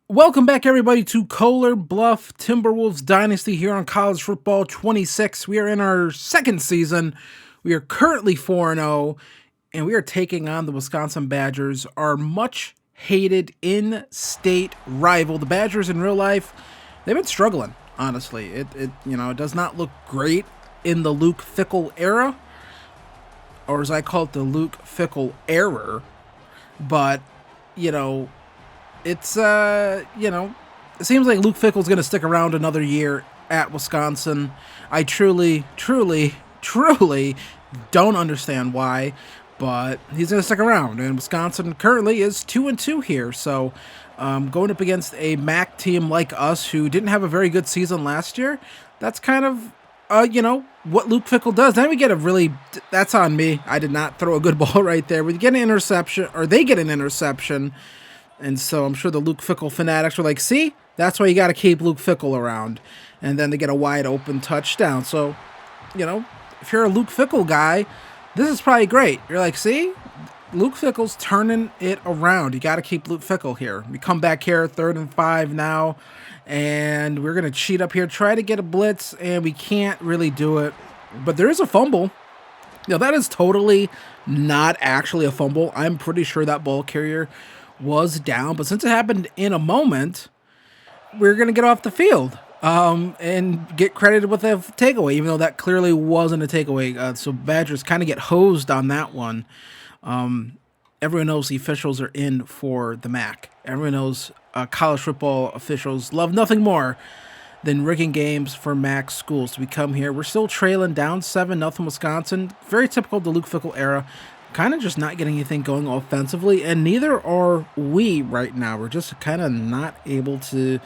Welcome back, everybody, to Kohler Bluff Timberwolves Dynasty here on College Football 26. We are in our second season. We are currently 4-0, and we are taking on the Wisconsin Badgers, our much hated in-state rival. The Badgers in real life, they've been struggling, honestly. It does not look great in the Luke Fickell era, or as I call it, the Luke Fickell error. But, it's it seems like Luke Fickell's going to stick around another year at Wisconsin. I truly don't understand why, but he's going to stick around. And Wisconsin currently is 2-2 here, so going up against a MAC team like us who didn't have a very good season last year, that's kind of what Luke Fickell does. Then we get that's on me. I did not throw a good ball right there. We get an interception, or they get an interception. And so I'm sure the Luke Fickell fanatics were like, see, that's why you got to keep Luke Fickell around. And then they get a wide open touchdown. So, if you're a Luke Fickell guy, this is probably great. You're like, see, Luke Fickell's turning it around. You got to keep Luke Fickell here. We come back here, 3rd and 5 now. And we're going to cheat up here, try to get a blitz, and we can't really do it. But there is a fumble. That is totally not actually a fumble. I'm pretty sure that ball carrier was down, but since it happened in a moment, we're going to get off the field and get credited with a takeaway, even though that clearly wasn't a takeaway. So Badgers kind of get hosed on that one. Everyone knows the officials are in for the MAC. Everyone knows college football officials love nothing more than rigging games for MAC schools. So we come here. We're still trailing down 7-0 Wisconsin. Very typical of the Luke Fickell era. Kind of just not getting anything going offensively, and neither are we right now. We're just kind of not able to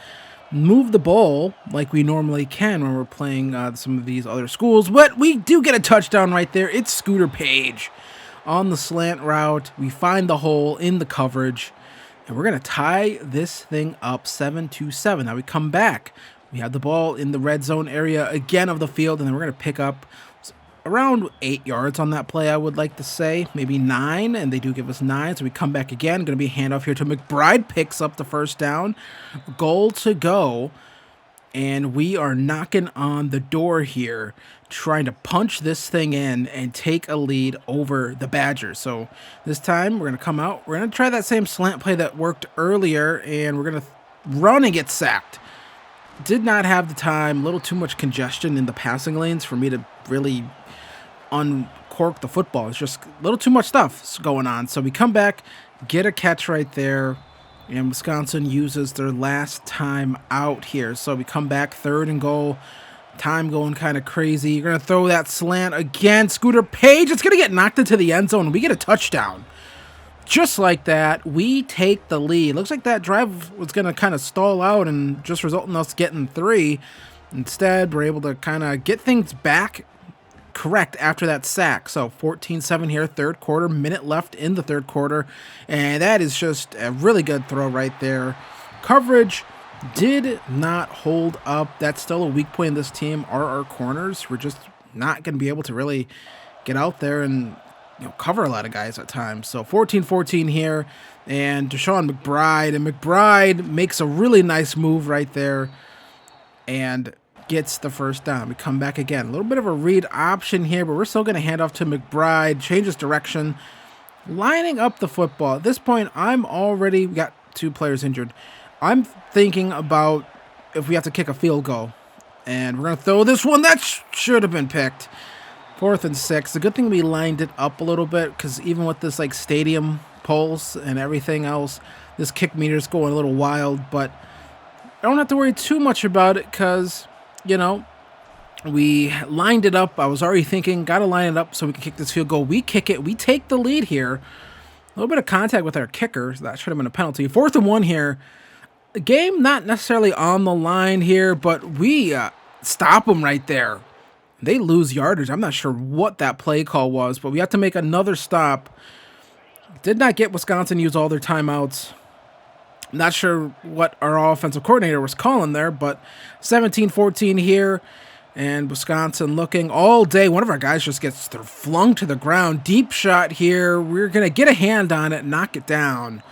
move the ball like we normally can when we're playing some of these other schools. But we do get a touchdown right there. It's Scooter Page on the slant route. We find the hole in the coverage, and we're going to tie this thing up 7-7. Now we come back. We have the ball in the red zone area again of the field, and then we're going to pick up around 8 yards on that play, I would like to say. Maybe 9, and they do give us 9, so we come back again. Going to be a handoff here to McBride, picks up the first down. Goal to go, and we are knocking on the door here, trying to punch this thing in and take a lead over the Badgers. So this time, we're going to come out. We're going to try that same slant play that worked earlier, and we're going to run and get sacked. Did not have the time, a little too much congestion in the passing lanes for me to really uncork the football. It's just a little too much stuff going on. So we come back, get a catch right there, and Wisconsin uses their last time out here. So we come back, 3rd and goal, time going kind of crazy. You're going to throw that slant again. Scooter Page, it's going to get knocked into the end zone, and we get a touchdown. Just like that, we take the lead. Looks like that drive was going to kind of stall out and just result in us getting 3. Instead, we're able to kind of get things back correct after that sack. So 14-7 here, 3rd quarter, minute left in the 3rd quarter. And that is just a really good throw right there. Coverage did not hold up. That's still a weak point in this team are our corners. We're just not going to be able to really get out there and cover a lot of guys at times. So 14-14 here, and Deshaun McBride makes a really nice move right there and gets the first down. We come back again. A little bit of a read option here, but we're still going to hand off to McBride, changes direction, lining up the football. At this point, we got 2 players injured. I'm thinking about if we have to kick a field goal, and we're going to throw this one. That should have been picked. 4th and 6. The good thing we lined it up a little bit, because even with this stadium pulse and everything else, this kick meter is going a little wild, but I don't have to worry too much about it because, we lined it up. I was already thinking, got to line it up so we can kick this field goal. We kick it. We take the lead here. A little bit of contact with our kicker. So that should have been a penalty. 4th and 1 here. The game not necessarily on the line here, but we stop them right there. They lose yardage. I'm not sure what that play call was, but we have to make another stop. Did not get Wisconsin use all their timeouts. Not sure what our offensive coordinator was calling there, but 17-14 here, and Wisconsin looking all day. One of our guys just gets flung to the ground. Deep shot here. We're going to get a hand on it, knock it down.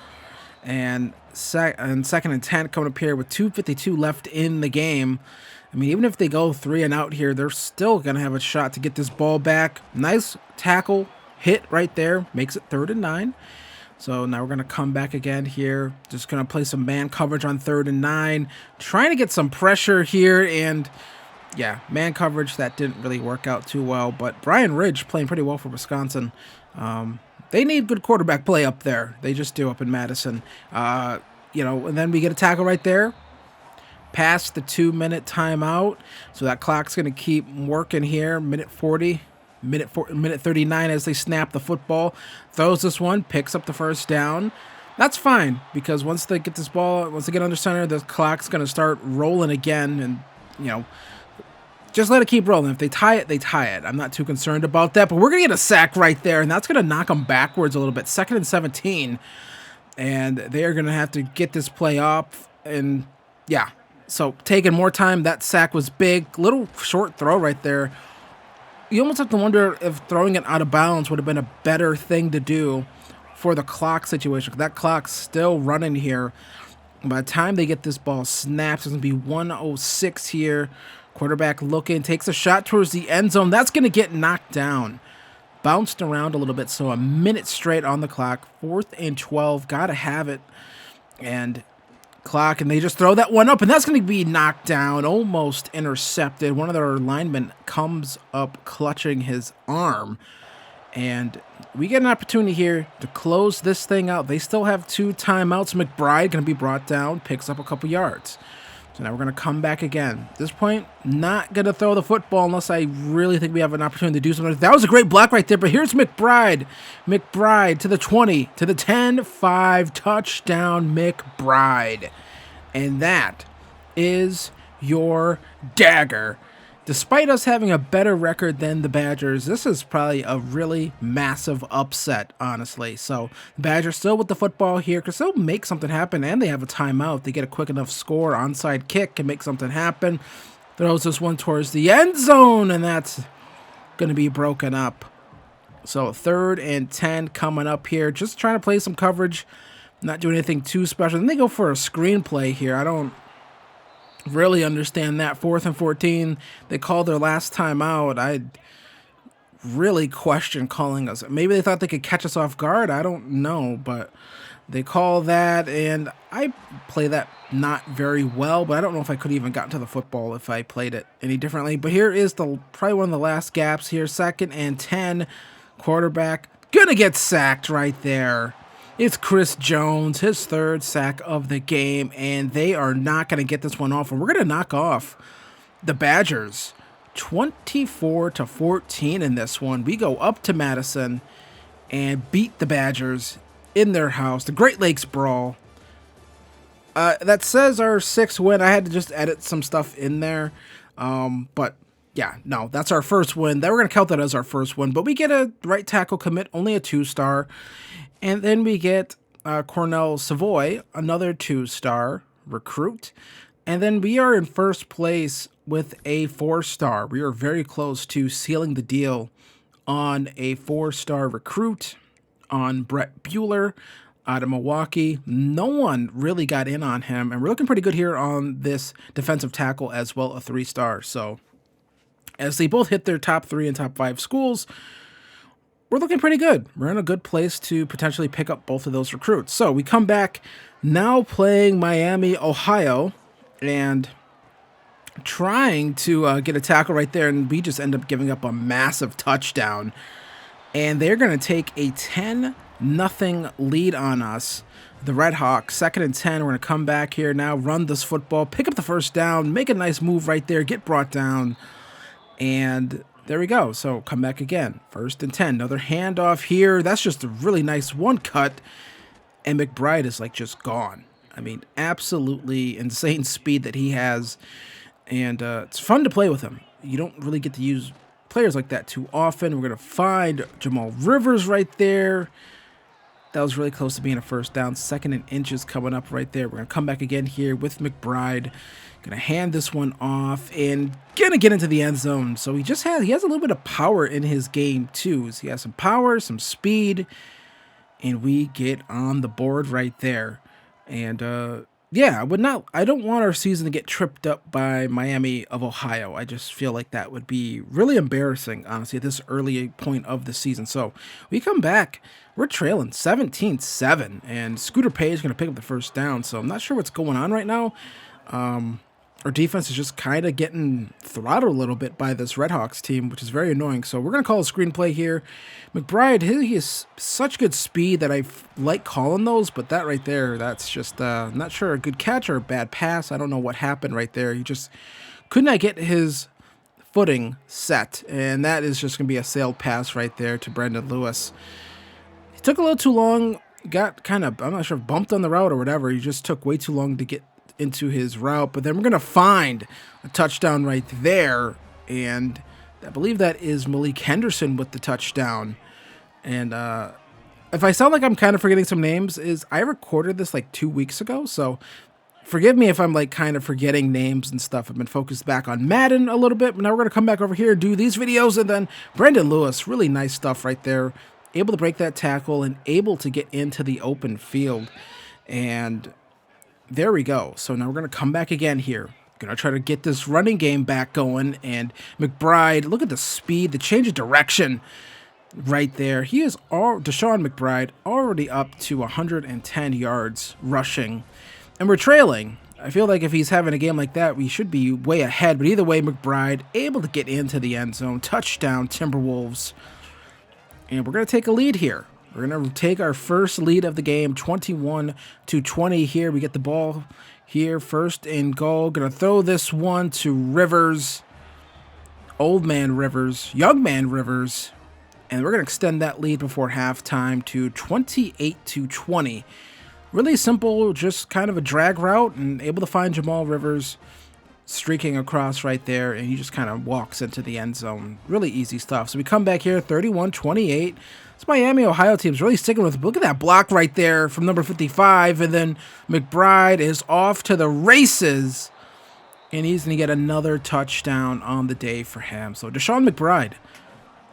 And second and 10 coming up here with 2:52 left in the game. I mean, even if they go 3 and out here, they're still going to have a shot to get this ball back. Nice tackle hit right there. Makes it 3rd and 9. So now we're going to come back again here. Just going to play some man coverage on 3rd and 9. Trying to get some pressure here. And yeah, man coverage, that didn't really work out too well. But Brian Ridge playing pretty well for Wisconsin. They need good quarterback play up there. They just do up in Madison. You know, and then we get a tackle right there. Past the 2-minute timeout. So that clock's going to keep working here. Minute 40. Minute 39 as they snap the football. Throws this one. Picks up the first down. That's fine because once they get this ball, once they get under center, the clock's going to start rolling again. And, you know, just let it keep rolling. If they tie it, they tie it. I'm not too concerned about that. But we're going to get a sack right there. And that's going to knock them backwards a little bit. 2nd and 17. And they're going to have to get this play off. And, yeah. So taking more time. That sack was big. Little short throw right there. You almost have to wonder if throwing it out of bounds would have been a better thing to do for the clock situation. That clock's still running here. By the time they get this ball snapped, it's going to be 1:06 here. Quarterback looking, takes a shot towards the end zone. That's going to get knocked down. Bounced around a little bit, so a minute straight on the clock. 4th and 12, got to have it. And clock, and they just throw that one up, and that's going to be knocked down, almost intercepted. One of their linemen comes up clutching his arm, and we get an opportunity here to close this thing out. They still have 2 timeouts. McBride going to be brought down, picks up a couple yards. So now we're going to come back again. At this point, not going to throw the football unless I really think we have an opportunity to do something. That was a great block right there, but here's McBride. McBride to the 20, to the 10, 5, touchdown McBride. And that is your dagger. Despite us having a better record than the Badgers, this is probably a really massive upset, honestly. So the Badgers still with the football here because they'll make something happen, and they have a timeout. They get a quick enough score, onside kick can make something happen. Throws this one towards the end zone, and that's going to be broken up. So 3rd and 10 coming up here. Just trying to play some coverage, not doing anything too special. Then they go for a screenplay here. I don't really understand that. 4th and 14, they called their last time out. I really question calling us. Maybe they thought they could catch us off guard. I don't know, but they call that, and I play that not very well, but I don't know if I could even gotten to the football if I played it any differently. But here is probably one of the last gaps here. 2nd and 10, quarterback gonna get sacked right there. It's Chris Jones, his 3rd sack of the game, and they are not going to get this one off. And we're going to knock off the Badgers 24-14 in this one. We go up to Madison and beat the Badgers in their house, the Great Lakes Brawl. That says our 6th win. I had to just edit some stuff in there, but yeah, no, that's our first win. We're going to count that as our first win, but we get a right tackle commit, only a 2-star. And then we get Cornell Savoy, another 2-star recruit. And then we are in first place with a 4-star. We are very close to sealing the deal on a 4-star recruit on Brett Bueller out of Milwaukee. No one really got in on him. And we're looking pretty good here on this defensive tackle as well, a 3-star. So as they both hit their top 3 and top 5 schools, we're looking pretty good. We're in a good place to potentially pick up both of those recruits. So we come back now playing Miami, Ohio, and trying to get a tackle right there, and we just end up giving up a massive touchdown. And they're going to take a 10-0 lead on us. The Red Hawks, 2nd and 10. We're going to come back here now, run this football, pick up the first down, make a nice move right there, get brought down, and there we go. So come back again. 1st and 10. Another handoff here. That's just a really nice one cut. And McBride is like just gone. I mean, absolutely insane speed that he has. And it's fun to play with him. You don't really get to use players like that too often. We're going to find Jamal Rivers right there. That was really close to being a first down. 2nd and inches coming up right there. We're going to come back again here with McBride. Going to hand this one off and going to get into the end zone. So he has a little bit of power in his game too. So he has some power, some speed, and we get on the board right there. And yeah, I don't want our season to get tripped up by Miami of Ohio. I just feel like that would be really embarrassing, honestly, at this early point of the season. So we come back, we're trailing 17-7, and Scooter Page is going to pick up the first down. So I'm not sure what's going on right now. Our defense is just kind of getting throttled a little bit by this Redhawks team, which is very annoying. So we're going to call a screenplay here. McBride, he has such good speed that I like calling those, but that right there, that's just not sure a good catch or a bad pass. I don't know what happened right there. He just could not get his footing set, and that is just going to be a sailed pass right there to Brendan Lewis. He took a little too long, got kind of, I'm not sure if bumped on the route or whatever. He just took way too long to get into his route, but then we're going to find a touchdown right there, and I believe that is Malik Henderson with the touchdown. And if I sound like I'm kind of forgetting some names, is I recorded this like 2 weeks ago, so forgive me if I'm like kind of forgetting names and stuff. I've been focused back on Madden a little bit, but now we're going to come back over here, do these videos, and then Brendan Lewis, really nice stuff right there, able to break that tackle and able to get into the open field. And there we go. So now we're going to come back again here. Going to try to get this running game back going. And McBride, look at the speed, the change of direction right there. He is Deshaun McBride already up to 110 yards rushing. And we're trailing. I feel like if he's having a game like that, we should be way ahead. But either way, McBride able to get into the end zone. Touchdown, Timberwolves. And we're going to take a lead here. We're going to take our first lead of the game, 21-20 here. We get the ball here, first and goal. Going to throw this one to Rivers, old man Rivers, young man Rivers. And we're going to extend that lead before halftime to 28-20. Really simple, just kind of a drag route, and able to find Jamal Rivers streaking across right there, and he just kind of walks into the end zone. Really easy stuff. So we come back here, 31-28. This Miami, Ohio team's really sticking with it. Look at that block right there from number 55, and then McBride is off to the races, and he's going to get another touchdown on the day for him. So Deshaun McBride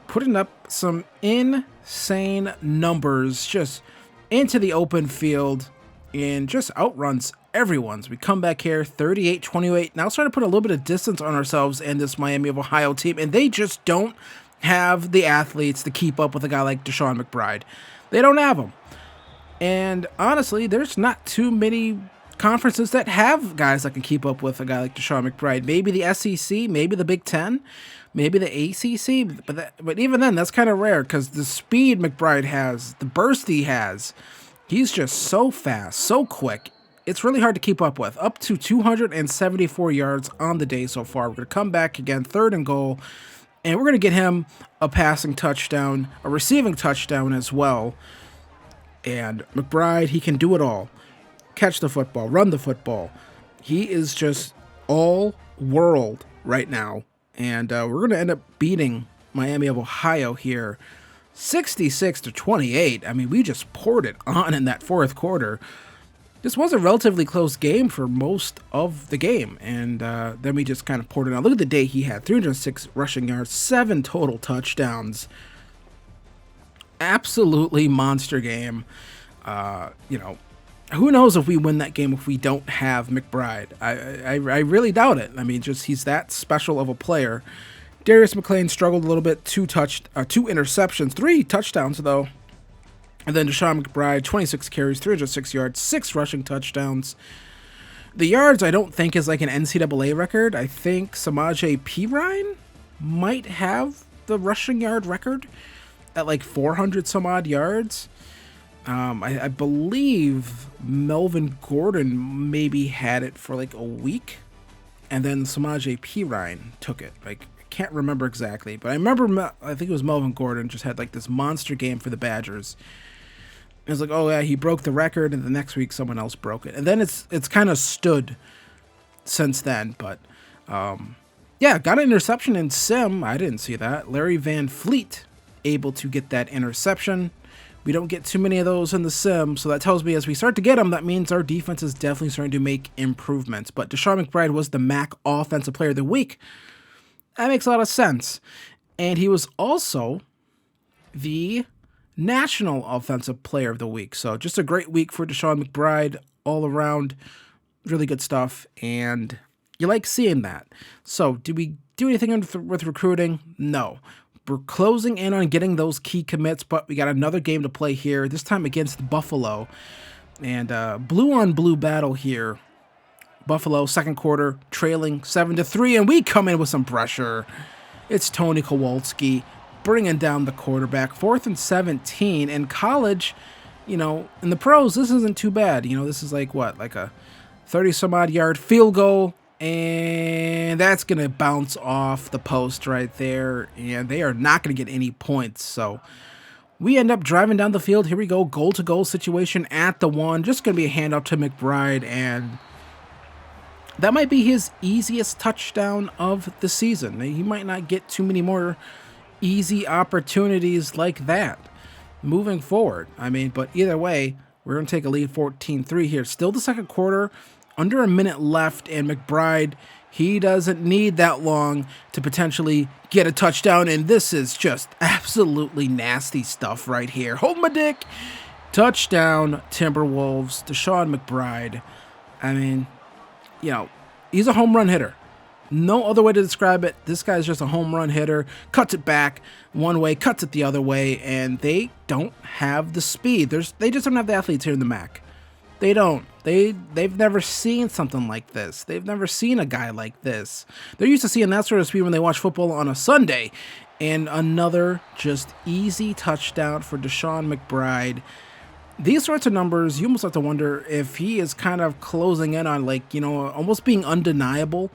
putting up some insane numbers just into the open field and just outruns everyone. So we come back here, 38-28. Now starting to put a little bit of distance on ourselves and this Miami of Ohio team, and they just don't have the athletes to keep up with a guy like Deshaun McBride. They don't have them. And honestly, there's not too many conferences that have guys that can keep up with a guy like Deshaun McBride. Maybe the SEC, maybe the Big Ten, maybe the ACC, but even then, that's kind of rare because the speed McBride has, the burst he has, he's just so fast, so quick. It's really hard to keep up with. Up to 274 yards on the day so far. We're going to come back again, third and goal, and we're going to get him a passing touchdown, a receiving touchdown as well. And McBride, he can do it all. Catch the football, run the football. He is just all world right now. And we're going to end up beating Miami of Ohio here 66-28. I mean, we just poured it on in that fourth quarter. This was a relatively close game for most of the game, and then we just kind of poured it on. Look at the day he had, 306 rushing yards, 7 total touchdowns. Absolutely monster game. You know, who knows if we win that game if we don't have McBride. I really doubt it. I mean, just he's that special of a player. Darius McClain struggled a little bit, 2 interceptions, 3 touchdowns though. And then Deshaun McBride, 26 carries, 306 yards, 6 rushing touchdowns. The yards I don't think is like an NCAA record. I think Samaje Perine might have the rushing yard record at like 400 some odd yards. I believe Melvin Gordon maybe had it for like a week, and then Samaje Perine took it. Like, I can't remember exactly, but I remember I think it was Melvin Gordon just had like this monster game for the Badgers. It was like, oh yeah, he broke the record, and the next week someone else broke it, and then it's kind of stood since then. But yeah, got an interception in sim. I didn't see that. Larry Van Fleet able to get that interception. We don't get too many of those in the sim, so that tells me as we start to get them, that means our defense is definitely starting to make improvements. But Deshaun McBride was the MAC Offensive Player of the Week. That makes a lot of sense. And he was also the National Offensive Player of the Week. So just a great week for Deshaun McBride all around. Really good stuff, and you like seeing that. So did we do anything with recruiting? No. We're closing in on getting those key commits, but we got another game to play here, this time against Buffalo. And blue-on-blue battle here. Buffalo, second quarter, trailing 7-3, and we come in with some pressure. It's Tony Kowalski bringing down the quarterback. 4th and 17. In college, in the pros, this isn't too bad. This is like what? Like a 30-some-odd yard field goal, and that's going to bounce off the post right there, and they are not going to get any points. So we end up driving down the field. Here we go, goal-to-goal situation at the 1. Just going to be a handoff to McBride, and that might be his easiest touchdown of the season. He might not get too many more easy opportunities like that moving forward. But either way, we're going to take a lead 14-3 here. Still the second quarter, under a minute left, and McBride, he doesn't need that long to potentially get a touchdown, and this is just absolutely nasty stuff right here. Hold my dick. Touchdown, Timberwolves. Deshaun McBride. He's a home run hitter. No other way to describe it. This guy's just a home run hitter. Cuts it back one way, cuts it the other way, and they don't have the speed. They just don't have the athletes here in the MAC. They don't. They've never seen something like this. They've never seen a guy like this. They're used to seeing that sort of speed when they watch football on a Sunday. And another just easy touchdown for Deshaun McBride. These sorts of numbers, you almost have to wonder if he is kind of closing in on, almost being undeniable.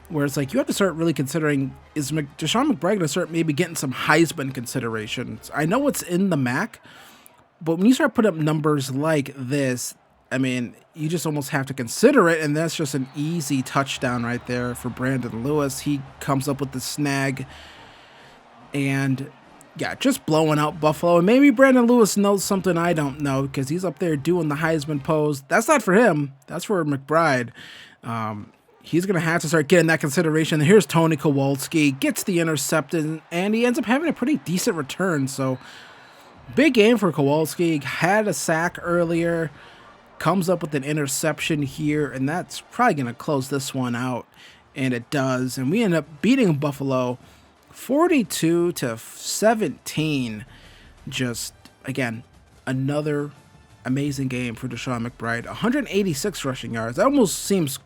Where it's like you have to start really considering, is Deshaun McBride going to start maybe getting some Heisman considerations? I know it's in the MAC, but when you start putting up numbers like this, you just almost have to consider it, and that's just an easy touchdown right there for Brandon Lewis. He comes up with the snag, and yeah, just blowing out Buffalo. And maybe Brandon Lewis knows something I don't know, because he's up there doing the Heisman pose. That's not for him. That's for McBride. He's going to have to start getting that consideration. Here's Tony Kowalski, gets the interception, and he ends up having a pretty decent return. So, big game for Kowalski. Had a sack earlier, comes up with an interception here, and that's probably going to close this one out. And it does. And we end up beating Buffalo 42-17. Just, again, another amazing game for Deshaun McBride. 186 rushing yards. That almost seems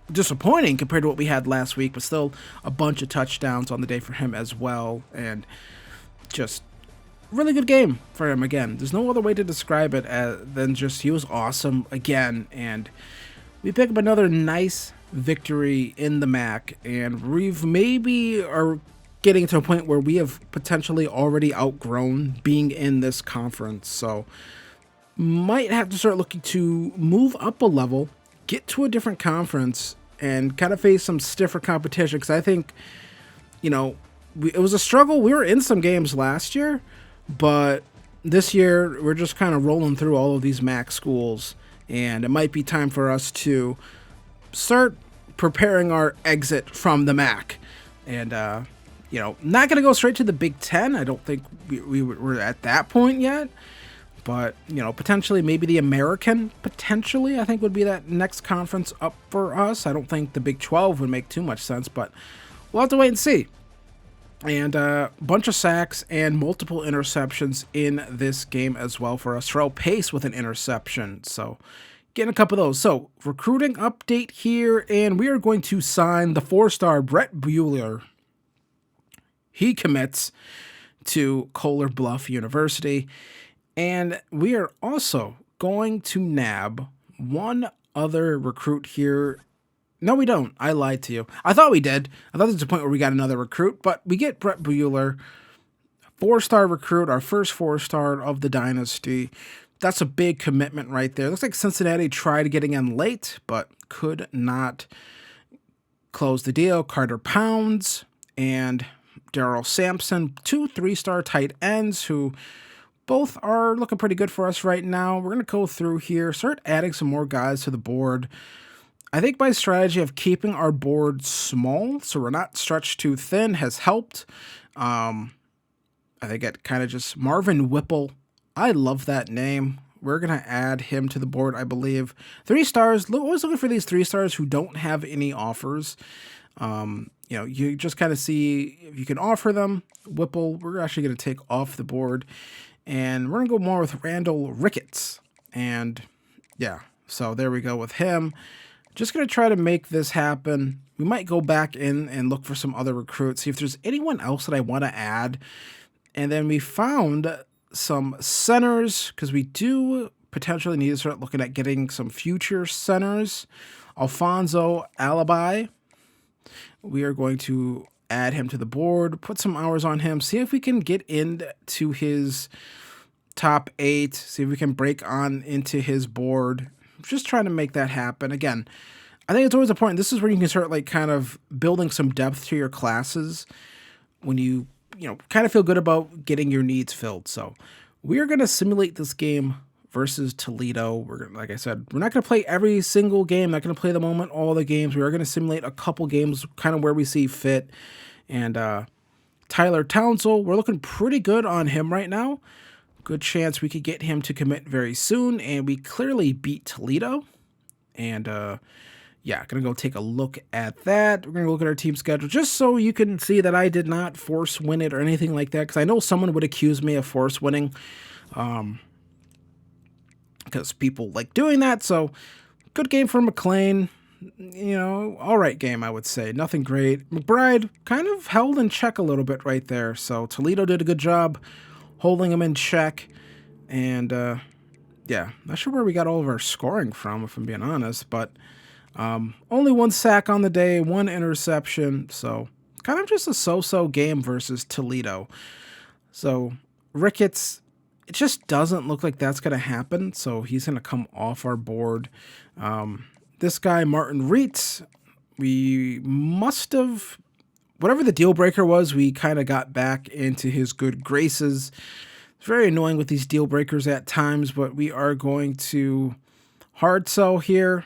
disappointing compared to what we had last week, but still a bunch of touchdowns on the day for him as well, and just really good game for him again. There's no other way to describe it than just he was awesome again, and we pick up another nice victory in the MAC, and we've maybe are getting to a point where we have potentially already outgrown being in this conference, so might have to start looking to move up a level, get to a different conference, and kind of face some stiffer competition, because I think, it was a struggle. We were in some games last year, but this year we're just kind of rolling through all of these MAC schools, and it might be time for us to start preparing our exit from the MAC. And, not going to go straight to the Big Ten. I don't think we're at that point yet. But, potentially maybe the American, potentially, I think would be that next conference up for us. I don't think the Big 12 would make too much sense, but we'll have to wait and see. And a bunch of sacks and multiple interceptions in this game as well for us. Terrell Pace with an interception. So getting a couple of those. So recruiting update here, and we are going to sign the 4-star Brett Bueller. He commits to Kohler Bluff University. And we are also going to nab one other recruit here. No, we don't. I lied to you. I thought we did. I thought there was a point where we got another recruit, but we get Brett Bueller, 4-star recruit, our first 4-star of the Dynasty. That's a big commitment right there. Looks like Cincinnati tried getting in late, but could not close the deal. Carter Pounds and Darrell Sampson, 2 3-star tight ends who both are looking pretty good for us right now. We're going to go through here, start adding some more guys to the board. I think my strategy of keeping our board small, so we're not stretched too thin, has helped. I think it kind of just Marvin Whipple I love that name. We're going to add him to the board, I believe. 3 stars. Always looking for these 3 stars who don't have any offers. You know, you just kind of see if you can offer them. Whipple, we're actually going to take off the board. And we're going to go more with Randall Ricketts. And yeah, so there we go with him. Just going to try to make this happen. We might go back in and look for some other recruits, see if there's anyone else that I want to add. And then we found some centers, because we do potentially need to start looking at getting some future centers. Alfonso Alibi. We are going to add him to the board, put some hours on him, see if we can get into his top 8, see if we can break on into his board. Just trying to make that happen. Again, I think it's always important. This is where you can start like kind of building some depth to your classes when you kind of feel good about getting your needs filled. So we are going to simulate this game versus Toledo. We're gonna, like I said, we're not going to play every single game. Not going to play the moment, all the games. We are going to simulate a couple games, kind of where we see fit. And Tyler Townsell, we're looking pretty good on him right now. Good chance we could get him to commit very soon. And we clearly beat Toledo. And yeah, gonna go take a look at that. We're gonna look at our team schedule just so you can see that I did not force win it or anything like that, because I know someone would accuse me of force winning, because people like doing that. So good game for McLean. You know, all right game, I would say. Nothing great. McBride kind of held in check a little bit right there. So Toledo did a good job holding him in check. And yeah, not sure where we got all of our scoring from, if I'm being honest, but only 1 sack on the day, 1 interception. So kind of just a so-so game versus Toledo. So Ricketts, it just doesn't look like that's going to happen. So he's going to come off our board. This guy, Martin Reitz, we must have, whatever the deal breaker was, we kind of got back into his good graces. It's very annoying with these deal breakers at times, but we are going to hard sell here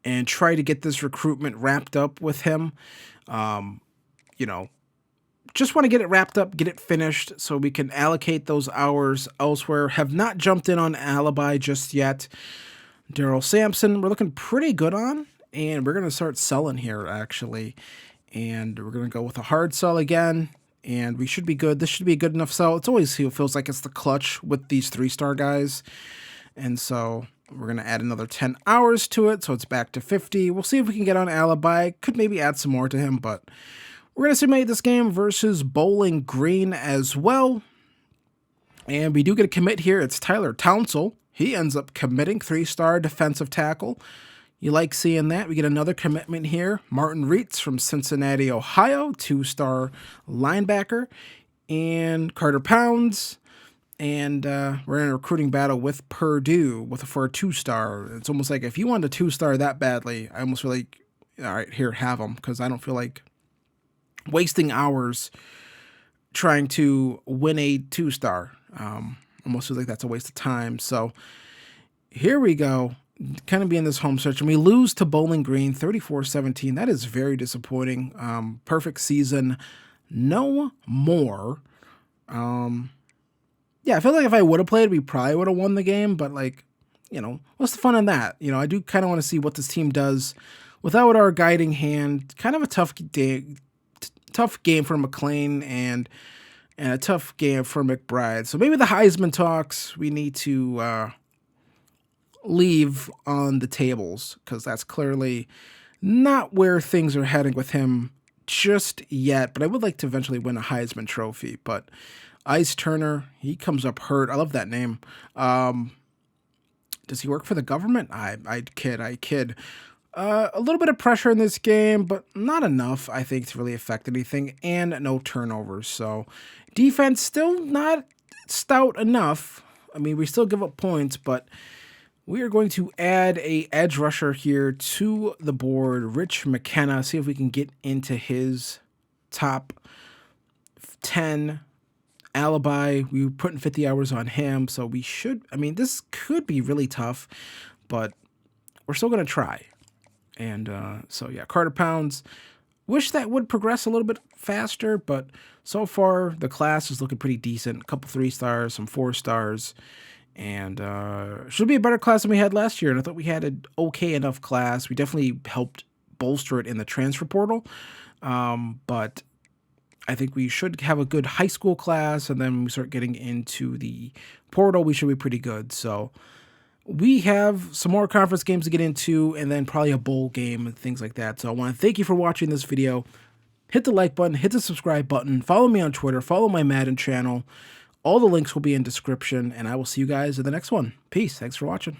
and try to get this recruitment wrapped up with him. You know, just want to get it wrapped up, get it finished so we can allocate those hours elsewhere. Have not jumped in on Alibi just yet. Daryl Sampson, we're looking pretty good on, and we're going to start selling here, actually. And we're going to go with a hard sell again, and we should be good. This should be a good enough sell. It's always feels like it's the clutch with these 3-star guys. And so we're going to add another 10 hours to it, so it's back to 50. We'll see if we can get on Alibi. Could maybe add some more to him, but we're going to simulate this game versus Bowling Green as well. And we do get a commit here. It's Tyler Townsell. He ends up committing 3-star defensive tackle. You like seeing that. We get another commitment here. Martin Reitz from Cincinnati, Ohio, 2-star linebacker. And Carter Pounds. And we're in a recruiting battle with Purdue for a 2-star. It's almost like if you want a 2-star that badly, I almost feel like, all right, here, have them, because I don't feel like wasting hours trying to win a 2-star. Almost feels like that's a waste of time. So here we go, kind of be in this home stretch, and we lose to Bowling Green 34-17. That is very disappointing. Perfect season, no more. Yeah, I feel like if I would have played, we probably would have won the game, but like, you know, what's the fun in that? You know, I do kind of want to see what this team does without our guiding hand. Kind of a tough game for McLean and a tough game for McBride. So maybe the Heisman talks we need to leave on the tables, because that's clearly not where things are heading with him just yet. But I would like to eventually win a Heisman trophy. But Ice Turner, he comes up hurt. I love that name. Does he work for the government? I kid. A little bit of pressure in this game, but not enough, I think, to really affect anything, and no turnovers. So defense still not stout enough. I mean, we still give up points, but we are going to add a edge rusher here to the board, Rich McKenna, see if we can get into his top 10. Alibi, we were putting 50 hours on him, so we should, I mean, this could be really tough, but we're still going to try. And so, yeah, Carter Pounds, Wish that would progress a little bit faster, but so far the class is looking pretty decent. A couple 3 stars, some 4 stars, and should be a better class than we had last year. And I thought we had an okay enough class. We definitely helped bolster it in the transfer portal, but I think we should have a good high school class, and then when we start getting into the portal, we should be pretty good. So we have some more conference games to get into, and then probably a bowl game and things like that. So I want to thank you for watching this video. Hit the like button, hit the subscribe button, follow me on Twitter, follow my Madden channel. All the links will be in description, and I will see you guys in the next one. Peace. Thanks for watching.